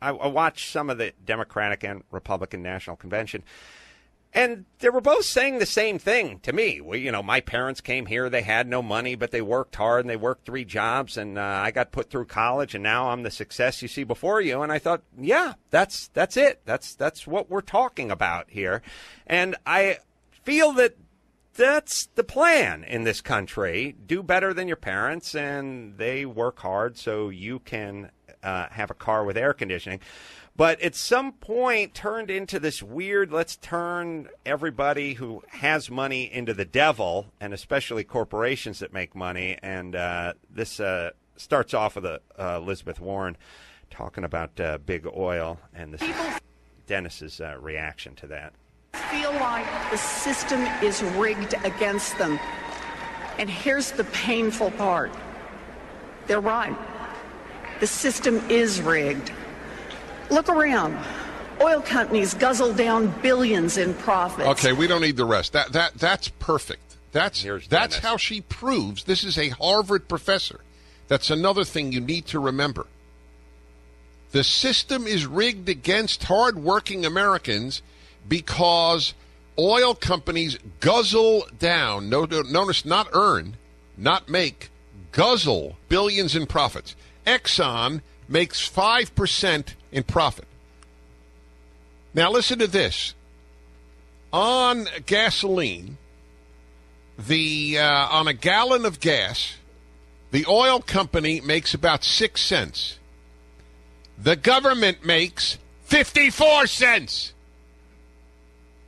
I watched some of the Democratic and Republican National Convention, and they were both saying the same thing to me. My parents came here, they had no money, but they worked hard, and they worked 3 jobs, and I got put through college, and now I'm the success you see before you. And I thought, yeah, that's it. That's what we're talking about here. And I feel that that's the plan in this country. Do better than your parents, and they work hard so you can have a car with air conditioning. But at some point turned into this weird, let's turn everybody who has money into the devil, and especially corporations that make money. And this starts off with Elizabeth Warren talking about big oil and Dennis's reaction to that. Feel like the system is rigged against them. And here's the painful part. They're right. The system is rigged. Look around. Oil companies guzzle down billions in profits. Okay, we don't need the rest. That's perfect. That's how she proves this is a Harvard professor. That's another thing you need to remember. The system is rigged against hardworking Americans because oil companies guzzle down, notice not earn, not make, guzzle billions in profits. Exxon makes 5% in profit. Now listen to this. On gasoline, on a gallon of gas, the oil company makes about 6 cents. The government makes 54 cents.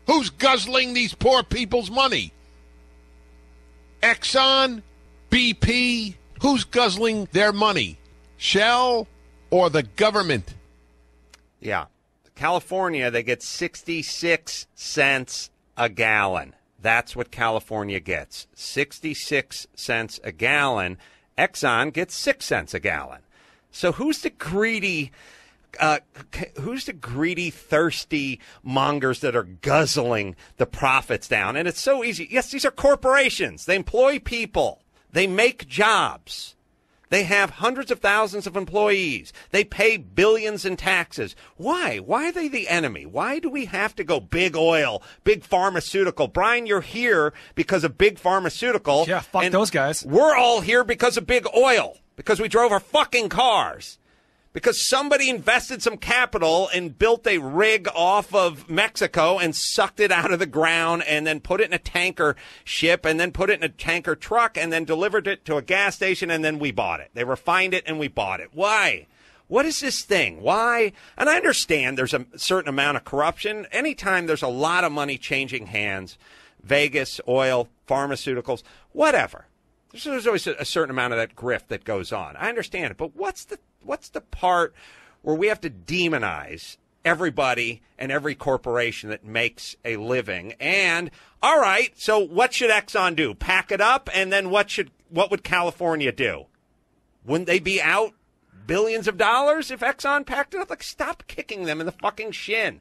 Who's guzzling these poor people's money? Exxon, BP, who's guzzling their money? Shell or the government? Yeah. California, they get 66 cents a gallon. That's what California gets. 66 cents a gallon. Exxon gets 6 cents a gallon. So who's the greedy, thirsty mongers that are guzzling the profits down? And it's so easy. Yes, these are corporations. They employ people. They make jobs. They have hundreds of thousands of employees. They pay billions in taxes. Why? Why are they the enemy? Why do we have to go big oil, big pharmaceutical? Brian, you're here because of big pharmaceutical. Yeah, fuck those guys. We're all here because of big oil, because we drove our fucking cars, because somebody invested some capital and built a rig off of Mexico and sucked it out of the ground and then put it in a tanker ship and then put it in a tanker truck and then delivered it to a gas station, and then we bought it. They refined it and we bought it. Why? What is this thing? Why? And I understand there's a certain amount of corruption. Anytime there's a lot of money changing hands, Vegas, oil, pharmaceuticals, whatever. There's always a certain amount of that grift that goes on. I understand it, but what's the part where we have to demonize everybody and every corporation that makes a living? And all right, so what should Exxon do? Pack it up, and then what would California do? Wouldn't they be out billions of dollars if Exxon packed it up? Like, stop kicking them in the fucking shin.